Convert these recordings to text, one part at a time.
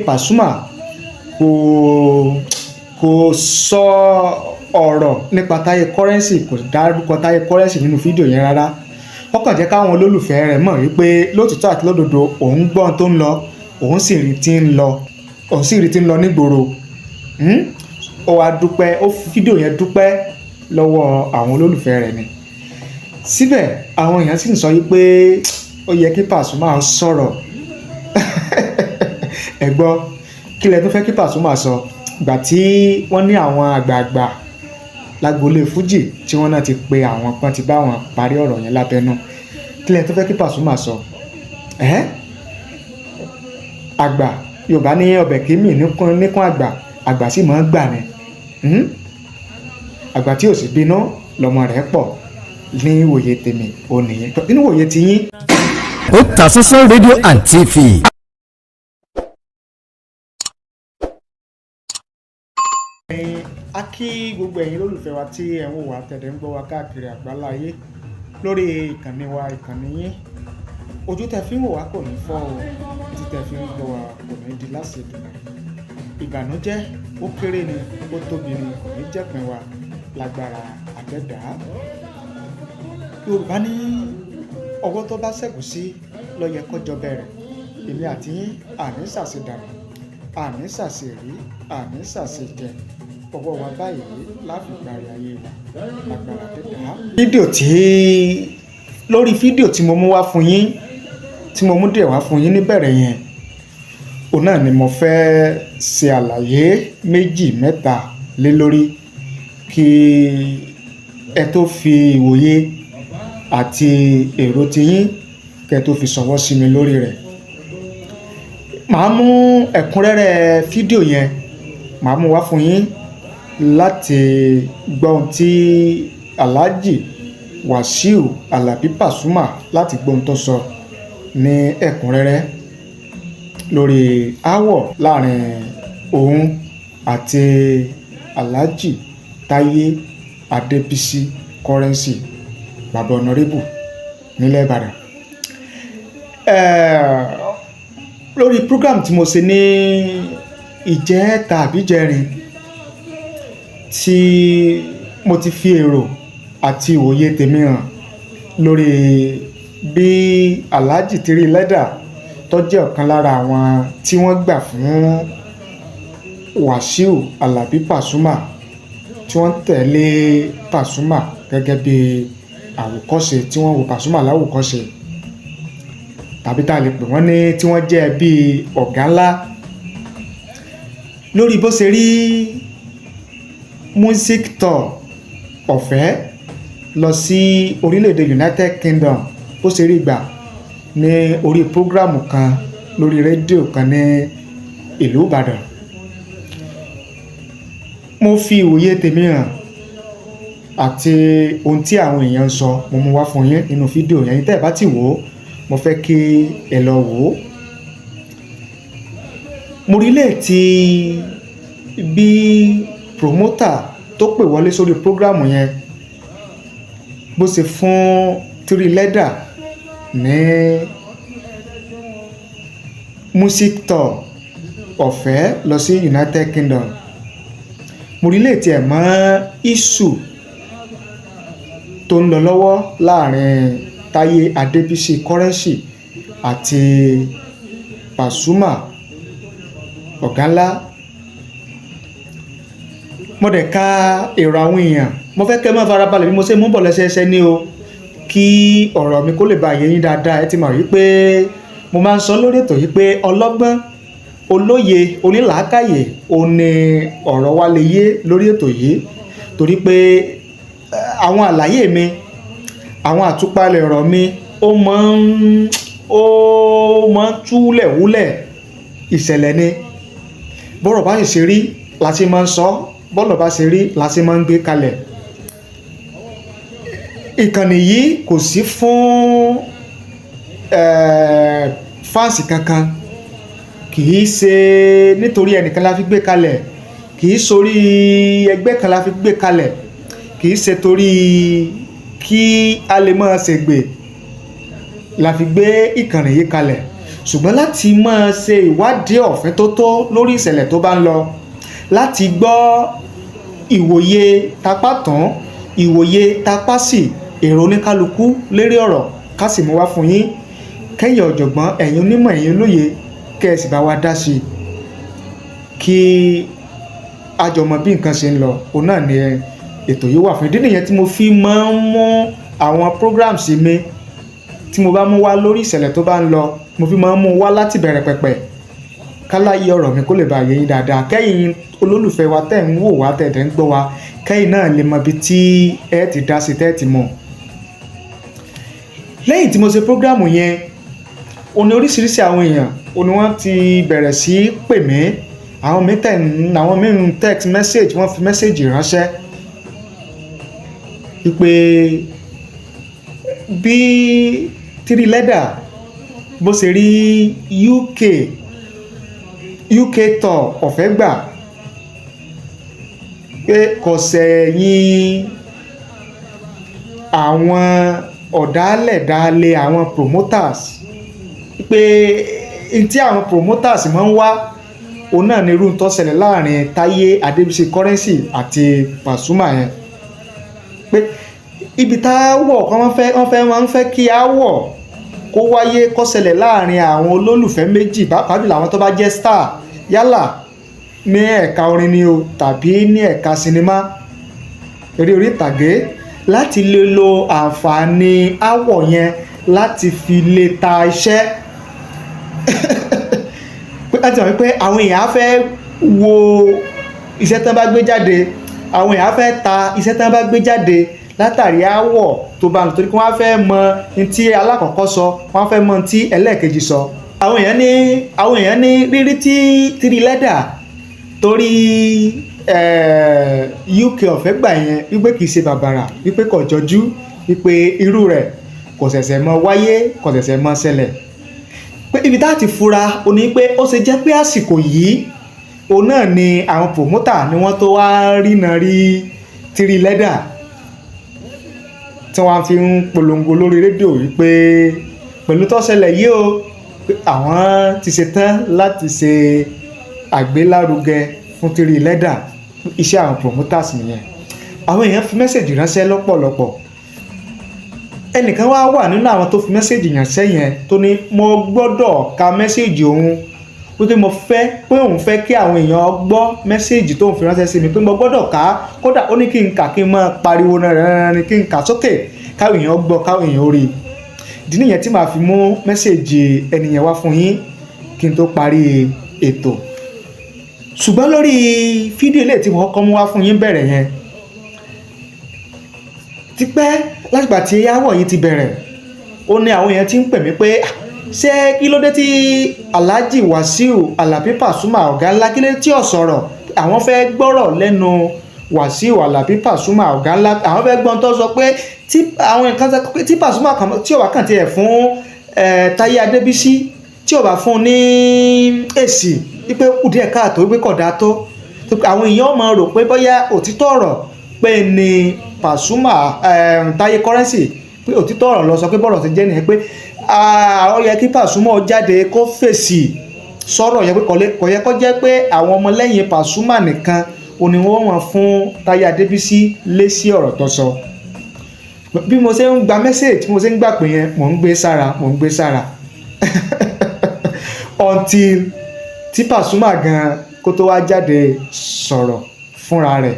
Pasuma kò sọ ọ̀rọ̀ nípa Taye Currency, kò dárúkọ Taye Currency nínú fídíò yẹn rárá. Ó kàn jẹ́ káwọn olólùfẹ́ rẹ̀ mọ̀ wípé lótìtọ́ àti lódodo òun gbọ́n tó ń lọ, òun sì rí tí ń lọ nígboro. Ó wá dúpẹ́, ó fídíò yẹn dúpẹ́ lọ́wọ́ àwọn olólùfẹ́ rẹ̀ ni. Síbẹ̀ àwọn èèyàn sì ń sọ wípé ó yẹ kí Pasuma sọ̀rọ̀. Ẹ gbọ́ kí lẹ tó fẹ́ kí Pasuma sọ gbà tí wọ́n ní àwọn àgbààgbà lágboolé fújì tí wọ́n náà ti pe àwọn kan ti bá wọn parí ọ̀rọ̀ yẹn lábẹ́nú. Kí lẹ tó fẹ́ kí Pasuma sọ? Àgbà Yorùbá ní ọbẹ̀ kì í mì níkún àgbà sì máa ń gbà ni. Àgbà tí ò sì bínú lọmọ rẹ̀ pọ̀ ní ìwòye tèmi ò nìyẹn. Nínú ìwòye tiyín. Otasansan rédíò and TV. A kí gbogbo ẹ̀yin olólùfẹ́ wa tí ẹ̀ ń wò wá tẹ̀lé ń gbọ́ wa káàkiri àgbáláyé lórí ìkànnì wa, ìkànnì yín. Ojú tẹ́ fi ń wò wá kò ní fọ́ o, tí tẹ́ fi ń gbọ́ wa kò ní di lásìkò. Ìbànújẹ́ ó kéré ni, ó tóbi ni, kò ní jẹ́pin wa lágbára àdẹ́dá. Yorùbá ní ọwọ́ tó bá ṣẹ́gun sí ló yẹ kó bẹ̀rẹ̀. Èmi àti yín àní ṣàṣedànù, àní ṣàṣèrí, àní ṣàṣejẹ. Ọwọ́ wa báyìí láfi gbàrí ayé wa lágbára àdẹ́dá. Lórí fídíò tí mo mú wá fún yín, tí mo mú dé wá fún yín níbẹ̀rẹ̀ yẹn, òun náà ni mo fẹ́ ṣe àlàyé méjì mẹ́ta lé lórí kí ẹ tó fi ìwòye àti èrò tiyín kẹ́ tó fi ṣọwọ́ sí mi lórí rẹ̀. Màá mú ẹ̀kúnrẹ́rẹ́ fídíò yẹn, màá mú wá fún yín láti gbọ́ ohun tí Alhaji Wasiu Alabi Pasuma láti gbọ́ ohun tó sọ ní ẹ̀kúnrẹ́rẹ́ lórí aáwọ̀ láàrin òun àti Alhaji Taye Adébísí Currency, bàbá ọ̀nàrẹ́bù nílẹ̀ Ìbàdàn. Lórí program tí mo ṣe ní ìjẹta àbí ìjẹrin tí mo ti fi èrò àti ìwòye tèmi hàn lórí bí Alhaji Tiri Lẹ́dà tó jẹ́ ọ̀kan lára àwọn tí wọ́n gbà fún Wasiu Alabi Pasuma, tí wọ́n tẹ̀lé Pasuma gẹ́gẹ́ bí àwòkọ́ṣe, tí wọ́n wo Pasuma láwòkọ́ṣe, tàbí tá a lè pè wọ́n ní tí wọ́n jẹ́ bí ọ̀gá ńlá lórí bó ṣe rí music tour ọ̀fẹ́ lọ sí orílẹ̀-èdè United Kingdom, bó ṣe rí gbà ní orí prógrámù kan lórí rédíò kan ní ìlú Ìbàdàn. Mo fi ìwòye tèmi hàn àti ohun tí àwọn èèyàn ń sọ, mo mú wá fún yín nínú fídíò yẹn. Tẹ́ ẹ bá ti wò ó, mo fẹ́ kí ẹ lọ wò ó. Mo rí léètì bí promoter tó pè wọlé sórí prógrámù yẹn bó ṣe fún Tiri Lẹ́dà ní music tour ọ̀fẹ́ lọ sí United Kingdom. Mo rí léètì ẹ̀ mọ́ issue tó ń lọ lọ́wọ́ láàrin Taye Adébísí Currency àti Pasuma ọ̀gá ńlá. Mo dẹ̀ ka èrò àwọn èèyàn, mo fẹ́ kẹ́ mọ́ farabalẹ̀ bí mo ṣe mú bọ̀ lẹ́sẹẹsẹ ní o, kí ọ̀rọ̀ mi kó lè bá yé yín dáadáa. Ẹ ti mọ̀ wípé mo máa ń sọ lórí ètò yìí pé ọlọ́gbọ́n, olóye, onílàákàyè ó ní ọ̀rọ̀ wa lè yé lórí ètò yìí, torí pé àwọn àlàyé mi, àwọn àtúpalẹ̀ ọ̀rọ̀ mi ó máa ń túlẹ̀ wúlẹ̀ ìṣẹ̀lẹ̀ ni. Bọ́rọ̀ bá sì ṣe rí la ṣe máa ń sọ, bọ́rọ̀ bá ṣe rí la ṣe máa ń gbé kalẹ̀. Ìkànnì yìí kò sí fún fáǹsì kankan, kì í ṣe nítorí ẹnìkan la fi gbé kalẹ̀, kì í sórí ẹgbẹ́ kan la fi gbé kalẹ̀, kì í ṣe torí kí a lè máa ṣègbè la fi gbé ìkànnì yìí kalẹ̀, ṣùgbọ́n láti máa ṣe ìwádìí ọ̀fín tó tó lórí ìṣẹ̀lẹ̀ tó bá ń lọ, láti gbọ́ ìwòye tapá tán ìwòye tapá sí èrò oníkálukú lérí ọ̀rọ̀ ká sì mú wá fún yín kẹ́yìn ọ̀jọ̀gbọ́n ẹ̀yin onímọ̀ ẹ̀yin olóye kẹ́ ẹ sì bá wa dá sí i kí àjọmọ bí nǹkan ṣe ń lọ. òun náà ni ètò yìí wà fún. ìdí nìyẹn tí mo fi máa ń mú àwọn programs mi tí mo bá mú wá lórí ìṣẹ̀lẹ̀ tó bá ń lọ, mo fi máa ń mú wá láti bẹ̀rẹ̀ pẹ̀pẹ̀ káláyé ọ̀rọ̀ mi kó lè bá yé yín dáadáa, kẹ́yìn olólùfẹ́ wa tẹ̀ ń wò wá tẹ̀ ń gbọ́ wa, kẹ́yìn náà lè mọ ibi tí ẹ ti dá sí tẹ́ ti mọ̀. lẹ́yìn tí mo ṣe program yẹn, ó ní oríṣiríṣi àwọn èèyàn ó ní wọ́n ti bẹ̀rẹ̀ sí pè mí, àwọn mìíràn text message, wọ́n fi message ránṣẹ́ wípé bí Three Leather bó ṣe rí UK tour ọ̀fẹ́ gbà pé kò sẹ́yìn àwọn ọ̀dàlẹ̀dàlẹ̀ àwọn promoters, pé tí àwọn promoters máa ń wá òun náà ní irú tó ṣẹlẹ̀ láàrin Taye Currency àti Pasuma yẹn, pé ibi tá a wọ̀ kọ́ wọ́n fẹ́ kí a wọ̀ kó wáyé kó ṣẹlẹ̀ láàrin àwọn olólùfẹ́ méjì, pàápàá jùlọ àwọn tó bá jẹ́ star yálà ní ẹ̀ka orin ni o tàbí ní ẹ̀ka sinimá eré orí ìtàgé, láti lè lo àǹfààní àwọ̀ yẹn láti fi lè ta iṣẹ́ láti mọ̀ pé àwọn èèyàn á fẹ́ wo iṣẹ́ tán bá gbé jáde, àwọn èèyàn á fẹ́ ta iṣẹ́ tán bá gbé jáde látàrí àwọ̀ tó bá ń torí kí wọ́n á fẹ́ mọ ní tí alákọ̀ọ́kọ́ sọ, wọ́n á fẹ́ mọ tí ẹlẹ́ẹ̀kejì sọ. àwọn èèyàn ní rírí tí Three Leather torí UK ọ̀fẹ́ gbà yẹn wípé kìí ṣe bàbàrà, wípé kò jọjú, wípé irú rẹ̀ kò ṣẹ̀ṣẹ̀ mọ wáyé, kò ṣẹ̀ṣẹ̀ mọ ṣẹlẹ̀. pé ibi tá a ti fura ó ní pé ó ṣe jẹ́ pé àsìkò yìí òun náà ni àwọn promoter ni wọ́n tó wá rína rí Three Leather tí wọ́n fi ń polongo lórí rédíò wípé pẹ̀lú tó ṣẹlẹ̀ yìí o pé àwọn ti ṣe tán láti ṣe àgbélárugẹ fún Three Leather. iṣẹ́ àwọn promoters nìyẹn. àwọn èèyàn fi mẹ́sẹ̀jì ránṣẹ́ lọ́pọ̀lọpọ̀. ẹnìkan wá wà nínú àwọn tó fi mẹ́sẹ̀jì ránṣẹ́ yẹn tó ní mo gbọ́dọ̀ ka mẹ́sẹ̀jì òun, wípé mo fẹ́ pé òun fẹ́ kí àwọn èèyàn gbọ́ mẹ́sẹ̀jì tóun fi ránṣẹ́ sí mi, pé mo gbọ́dọ̀ kà á, kódà ó ní kí n kà kí n máa pariwo náà ní kí n kà sókè káwọn èèyàn gbọ́ káwọn èèyàn rí. ìdí nìyẹn tí màá fi mú mẹ́sẹ̀jì ẹnìyẹn wá fún yín kí n tó parí ètò. ṣùgbọ́n lórí fídíò ilé tí wọ́n kọ́ mú wá fún yín bẹ̀rẹ̀ yẹn, tipẹ́ látìgbà tí àwọ̀ yìí ti bẹ̀rẹ̀ ó ní àwọn èèyàn ti ń pè mí pé ṣé kí ló dé tí Alhaji Wasiu Alabi Pasuma ọ̀gá ńlá kí ló dé tí ò sọ̀rọ̀, àwọn fẹ́ gbọ́rọ̀ lẹ́nu Wasiu Alabi Pasuma ọ̀gá ńlá, àwọn fẹ́ gbọ́n tó sọ pé tí àwọn nǹkan sọ pé tí Pasuma kan tí ò bá kàn tiẹ̀ fún Taye Adébísí tí ò bá fún ní èsì wípé kù díẹ̀ káàtó wípé kódà tó, àwọn èèyàn máa rò pé bóyá òtítọ́ ọ̀rọ̀ pé ni Pasuma Taye Currency pé òtítọ́ ọ̀rọ̀ lọ sọ pé bọ́rọ̀ ti jẹ́ nìyẹn, pé ó yẹ kí Pasuma jáde kó fèsì sọ̀rọ̀ yẹn, pé kò yẹ kó jẹ́ pé àwọn ọmọlẹ́yìn Pasuma nìkan òní wọ́n wọ́n fún Taye Adébísí lésì ọ̀rọ̀ tó sọ. bí mo ṣe ń gba mẹ́sẹ̀jì tí mo ṣe ń gbà pé yẹn mò ń gbé sára until tí Pasuma gan kó tó wá jáde sọ̀rọ̀ fúnra rẹ̀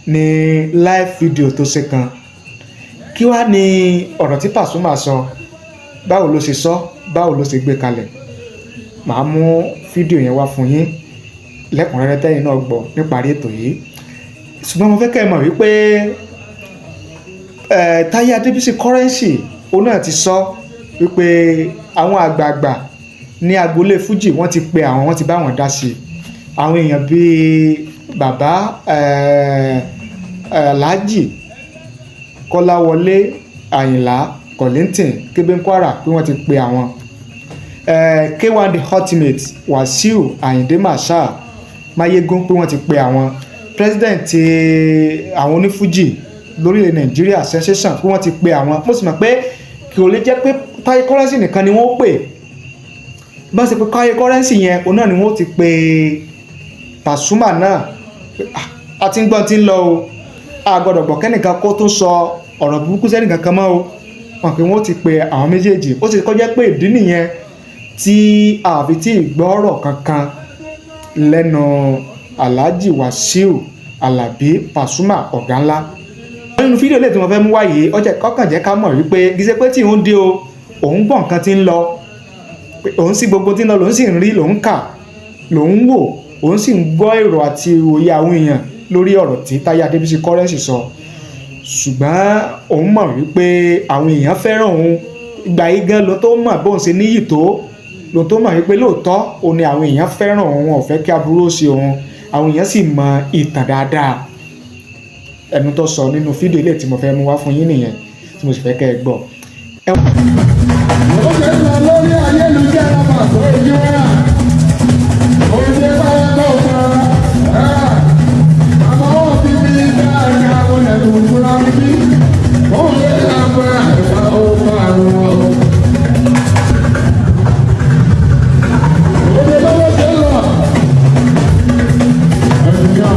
ní live video tó ṣe kan. kí wá ní ọ̀rọ̀ tí Pasuma sọ, báwo ló ṣe sọ, báwo ló ṣe gbé kalẹ̀. màá mú fídíò yẹn wá fún yín lẹ́kùnrẹ́rẹ́ tẹ́yìn náà gbọ́ níparí ètò yìí. ṣùgbọ́n mo fẹ́ kẹ́ ẹ mọ̀ wípé Taye Adébísí Currency òun náà ti sọ wípé àwọn àgbààgbà ní agboolé Fuji wọ́n ti pe àwọn, wọ́n ti bá wọn dá sí i. àwọn èèyàn bíi bàbá Alhaji Kọ́láwọlé Àyìnlá Kollington Kébénkwara pé wọ́n ti pe àwọn. K1 the ultimate Wasiu Ayinde Marshal Mayegun pé wọ́n ti pe àwọn. president àwọn onífújì lórílẹ̀ Nàìjíríà sensation pé wọ́n ti pe àwọn. mo sì mọ̀ pé kí o lè jẹ́ pé Taye Currency nìkan ni wọ́n pè, bá ṣe pé Taye Currency yẹn òun náà ni wọ́n ti pe Pasuma náà a ti ń gbọ́n ti ń lọ o a gbọ́dọ̀ gbọ́ kẹ́nìkan kó tó sọ ọ̀rọ̀ burúkú sẹ́nìkan kan mọ́ o wọn pé wọ́n ti pe àwọn méjèèjì ó sì kọjá pé ìdí nìyẹn tí àfi tí ìgbọ́ ọ̀rọ̀ kankan lẹ́nu Alhaji Wasiu Alabi Pasuma ọ̀gá ńlá. Nínú fídíò lè tí wọ́n fẹ́ mú wáyé ọjà kọ́kànjẹ́ ká mọ̀ wípé gíṣẹ́ pé tí òun dé o òun gbọ́ nǹkan tí ń lọ òun sì gbogbo tí ń lọ lòun sì ń rí lòun kà lòun wò òun sì ń gbọ́ èrò àti òye àwọn èèyàn lórí ọ̀rọ̀ tí Taye Currency sọ ṣùgbọ́n òun mọ̀ wípé àwọn èèyàn fẹ́ràn òun ìgbà yìí gan ló tó mọ̀ bóun ṣe níyì tó ló tó mọ̀ wípé lóòótọ́ òun ni àwọn èèyàn fẹ́ràn òun ò fẹ́ kí aburú ó ṣe òun àwọn èèyàn sì mọ ìtàn dáadáa ẹnu tó sọ nínú fídíò ilé tí mo fẹ́ mú wá fún yín nìyẹn tí mo sì fẹ́ kẹ́ ẹ gbọ́. ó ṣe lọ lórí ayélujára pàṣẹ ojú wa ó ṣe báyọ̀ tó fà àmọ́ ó fi mi dáadáa àwọn ẹ̀dùn fúnra bí ó lè lágbára ìwà ó máa rún ọ. ó ṣe lọ́wọ́ ṣe lọ ẹ̀dùn yá.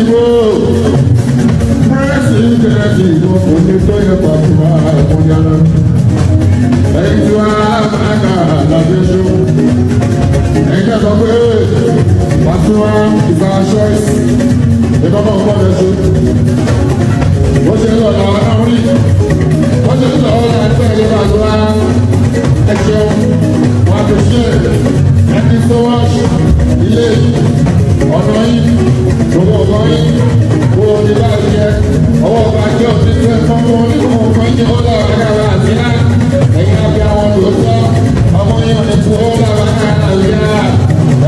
ìbò pírẹsidẹ̀ntì ìbò kò ní tó yẹ Pasuma àkúnyàrá ẹ̀yìn tí wàá máa kà lábẹ́sọ ẹ̀yìn tí a sọ pé Pasuma is our choice ìbámu ọgbọ́n lẹ́sọ bó ṣe ń lọ làwọn náà rí bó ṣe ń lọ láti ẹ̀yẹ Pasuma ẹ̀ṣẹ̀ wọn àti ṣe ẹni tó wá ilé ọ̀nà yìí gbogbo ọ̀gbọ́n yìí gbogbo ní láti yẹ ọwọ́ ọba jẹ́ òfin tẹ́ fọ́nmọ́ onímọ̀ ọ̀gbọ́n yìí ó lọ àgbàrá àti náà ẹ̀yìn àbí àwọn lòótọ́ ọmọ yìí ò ní kú ó lọ àgbàrá àti náà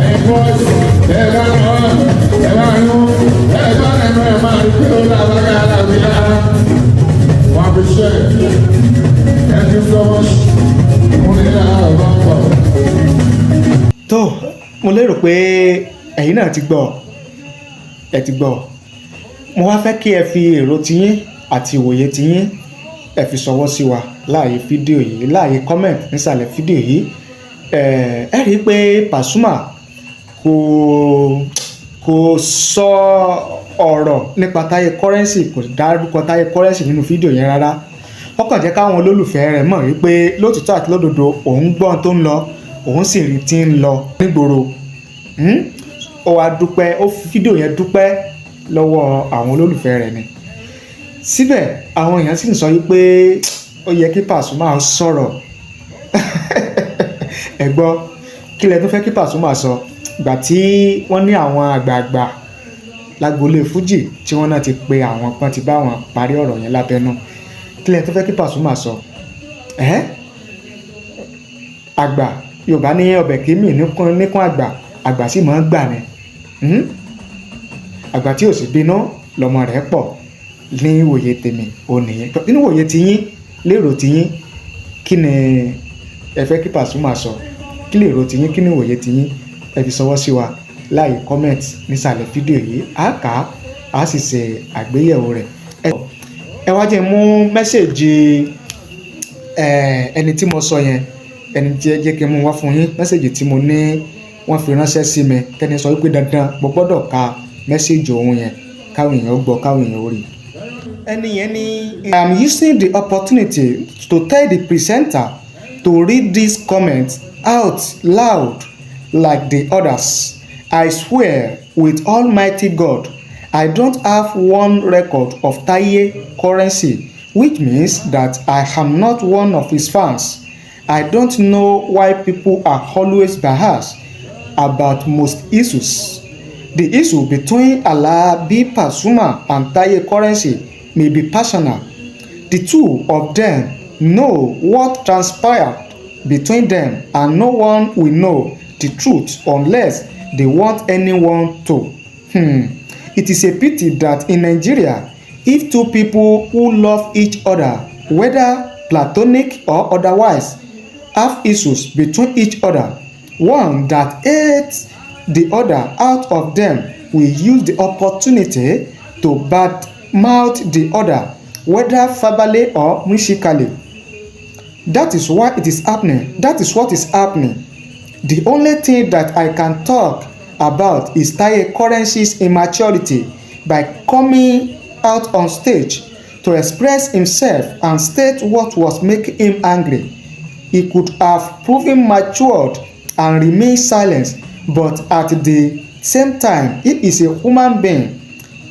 ẹ̀yìn bọ́ọ̀sì ẹ̀ bá nà ẹ̀ bá nù ẹ̀ bá nà ẹ̀ máa rí pé ó lọ àgbàrá àti náà wọ́n fi ṣe ẹni sọ́wọ́ fún ilé àwọn ọ̀pọ̀. tó mo lérò pé ẹ̀yin náà ti gbọ́ ẹ ti gbọ́ mo wá fẹ́ kí ẹ fi èrò tiyín àti ìwòye tiyín ẹ fi ṣọwọ́ sí wa láàyè fídíò yìí láàyè comment nísàlẹ̀ fídíò yìí ẹ rí i pé Pasuma kò sọ ọ̀rọ̀ nípa Taye Currency kò dárúkọ Taye Currency nínú fídíò yẹn rárá ó kàn jẹ́ káwọn olólùfẹ́ rẹ̀ mọ̀ wípé lótìtọ́ àti lódodo òun gbọ́n tó ń lọ òun sì rí tí ń lọ nígboro ó wá dúpẹ́ ó fi fídíò yẹn dúpẹ́ lọ́wọ́ àwọn olólùfẹ́ rẹ̀ ni síbẹ̀ àwọn èèyàn sì ń sọ wípé ó yẹ kí Pasuma sọ̀rọ̀ ẹ gbọ́ kí lẹ tún fẹ́ kí Pasuma sọ ìgbà tí wọ́n ní àwọn àgbààgbà lágboolé fújì tí wọ́n náà ti pe àwọn kan ti bá wọn parí ọ̀rọ̀ yẹn lábẹ́nú kí lẹ tún fẹ́ kí Pasuma sọ àgbà Yorùbá ní ọbẹ̀ kí mì níkún àgbà sì máa ń gbà ni àgbà tí ò sì bínú lọmọ rẹ̀ pọ̀ ní ìwòye tèmi ò nìyẹn nínú ìwòye tiyín lérò tiyín kí ni ẹ fẹ́ kí Pasuma sọ kí lèrò tiyín kí ni ìwòye tiyín ẹ fi ṣọwọ́ sí wa láì comment nísàlẹ̀ fídíò yìí á kà á sì ṣe àgbéyẹ̀wò rẹ̀ ẹ wá jẹ́ mú mẹ́sẹ̀jì ẹni tí mo sọ yẹn ẹni jẹ́ kí n mú wá fún yín mẹ́sẹ̀jì tí mo ní wọ́n fi ránṣẹ́ sí mi kẹ́ni sọ wípé dandan mo gbọ́dọ̀ ka mẹ́sẹ̀jì òun yẹn káwọn èèyàn gbọ́ káwọn èèyàn rí. ẹni yẹn ní I am using the opportunity to tell the presenter to read these comments out loud like the others. I swear with Almighty God I don't have one record of Taye Currency, which means that I am not one of his fans. I don't know why people are always biased about most issues. The issue between Alabi Pasuma and Taye Currency may be personal. The two of them know what transpired between them, and no one will know the truth unless they want anyone to. It is a pity that in Nigeria, if two people who love each other, whether platonic or otherwise, have issues between each other, one that hates the other out of them will use the opportunity to badmouth the other, whether verbally or musically. That is why it is happening. That is what is happening. The only thing that I can talk about is Taye Currency's immaturity by coming out on stage to express himself and state what was making him angry. He could have proven matured and remained silent, but at the same time, he is a human being.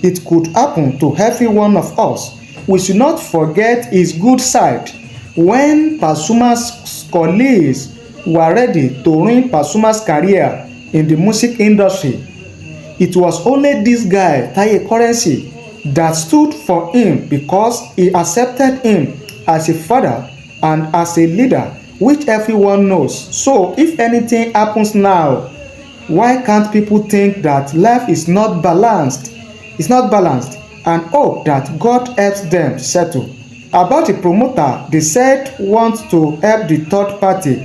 It could happen to every one of us. We should not forget his good side. When Pasuma's colleagues were ready to ruin Pasuma's career in the music industry, it was only this guy, Taye Currency, that stood for him because he accepted him as a father and as a leader, which everyone knows. So if anything happens now, why can't people think that life is not balanced? It's not balanced, and hope that God helps them settle. About the promoter, they said want to help the third party,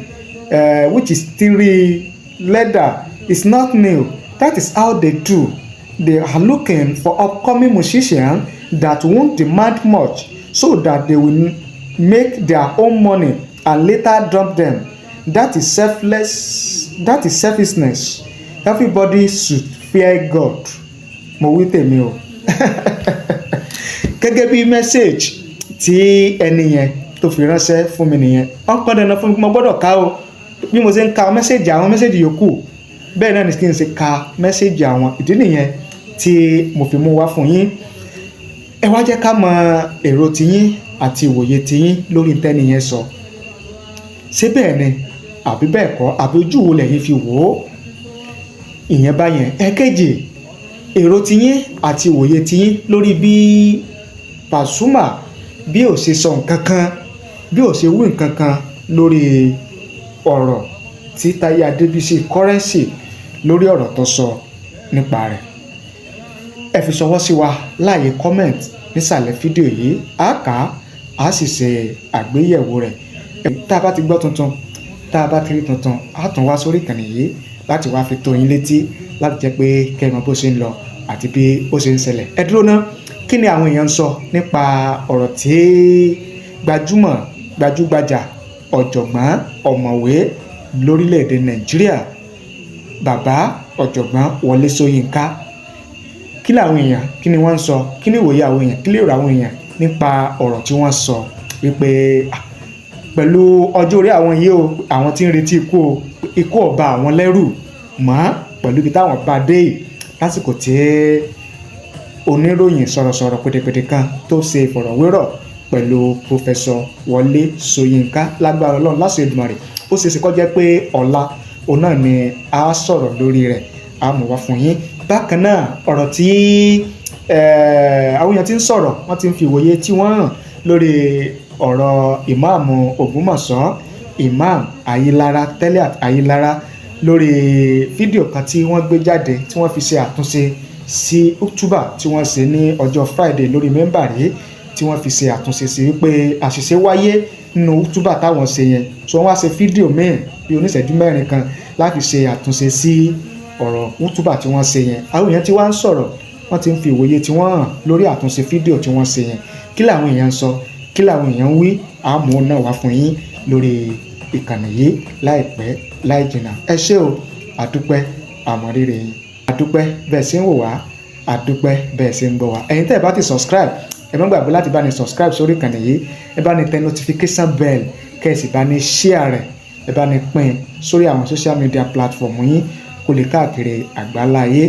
which is Tiri Leather. It's not new. That is how they do. They are looking for upcoming musicians that won't demand much, so that they will make their own money and later dump them. That is selfless. That is selfishness. Everybody should fear God. Mo wí tèmi o. gẹ́gẹ́ bí message tí ẹni yẹn tó fi ránṣẹ́ fún mi nìyẹn wọ́n pọ́n dandan fún mi mo gbọ́dọ̀ ká o bí mo ṣe ń ka message àwọn message yòókù bẹ́ẹ̀ náà ni kí n ṣe ka message àwọn ìdí nìyẹn tí mo fi mú wá fún yín. Ẹ wá jẹ́ ká mọ èrò tiyín àti ìwòye tiyín lórí tẹ́ni yẹn sọ ṣé bẹ́ẹ̀ ni àbí bẹ́ẹ̀ kọ́ àbí ojú wo lẹ́yìn fi wò ó ìyẹn báyẹn. Ẹ̀kejì, èrò tiyín àti ìwòye tiyín lórí bí Pasuma bí ò ṣe sọ nǹkan kan bí ò ṣe wí nǹkan kan lórí ọ̀rọ̀ tí Taye Currency lórí ọ̀rọ̀ tó sọ nípa rẹ̀. Ẹ fi ṣọwọ́ sí wa láàyè comment nísàlẹ̀ fídíò yìí á kà á sì ṣe àgbéyẹ̀wò rẹ̀. Tá a bá ti gbọ́ tuntun tá a bá ti rí tuntun á tún wá sórí ìkànnì yìí láti wá fi tó yín létí láti jẹ́ pé kẹ́ ẹ mọ̀ bó ṣe ń lọ àti bí ó ṣe ń ṣẹlẹ̀. Ẹ dúró ná kí ni àwọn èèyàn ń sọ nípa ọ̀rọ̀ tí gbajúgbajà ọ̀jọ̀gbọ́n ọ̀mọ̀wé lórílẹ̀‐èdè Nàìjíríà bàbá ọ̀jọ̀gbọ́n Wọlé Ṣóyínká kí làwọn èèyàn kí ni wọ́n ń sọ kí ni ìwòye àwọn èèyàn kí lè rò àwọn èèyàn nípa ọ̀rọ̀ tí wọ́n sọ wípé pẹ̀lú ọjọ́ orí àwọn yìí o àwọn tí ń retí ikú ọba àwọn lẹ́rù mọ́ pẹ̀lú ibi táwọn bá dé lásìkò tí oníròyìn sọ̀rọ̀sọ̀rọ̀ pédépédé kan tó ṣe ìfọ̀rọ̀wérọ̀ pẹ̀lú Professor Wọlé Ṣóyínká lágbára Ọlọ́run láṣẹ Èdùmàrè ó ṣeé ṣe kó jẹ́ pé ọ̀la òun náà ni a sọ̀rọ̀ lórí rẹ̀ a mú wá fún yín. Bákan náà ọ̀rọ̀ tí àwọn èèyàn ti ń sọ̀rọ̀ wọ́n ti ń fi ìwòye tí wọ́n hàn lórí ọ̀rọ̀ ìmáàmù Ògbómọ̀ṣọ́ Imam Ayilara Teliat Ayilara lórí fídíò kan tí wọ́n gbé jáde tí wọ́n fi ṣe àtúnṣe sí October tí wọ́n ṣe ní ọjọ́ Friday lórí mẹ́mbàrí tí wọ́n fi ṣe àtúnṣe sí wípé àṣìṣe wáyé nínú October táwọn ṣe yẹn so wọ́n wá ṣe fídíò míì bí oníṣẹ́jú mẹ́rin kan láti ṣe àtúnṣe sí ọ̀rọ̀ October tí wọ́n ṣe yẹn. Àwọn èèyàn tí wọ́n ń sọ̀rọ̀ wọ́n ti ń fi ìwòye tí wọ́n hàn lórí àtúnṣe fídíò tí wọ́n ṣe yẹn kí làwọn èèyàn ń sọ kí làwọn èèyàn ń wí àmú náà wá fún yín lórí ìkànnì yìí láìpẹ́ láì jìnnà. Ẹ ṣé o àdúpẹ́ àmọ̀rírì yín àdúpẹ́ bẹ́ẹ̀ ṣe ń wò wá àdúpẹ́ bẹ́ẹ̀ ṣe ń gbọ́ wá. Ẹ̀yin tẹ́ ẹ bá ti subscribe ẹ má gbàgbé láti bá ní subscribe sórí ìkànnì yìí ẹ bá ní tẹ notification bell kẹ́ ẹ sì bá ní share rẹ̀ ẹ bá ní pín sórí àwọn social media platform yín kó lè káàkiri àgbáláyé.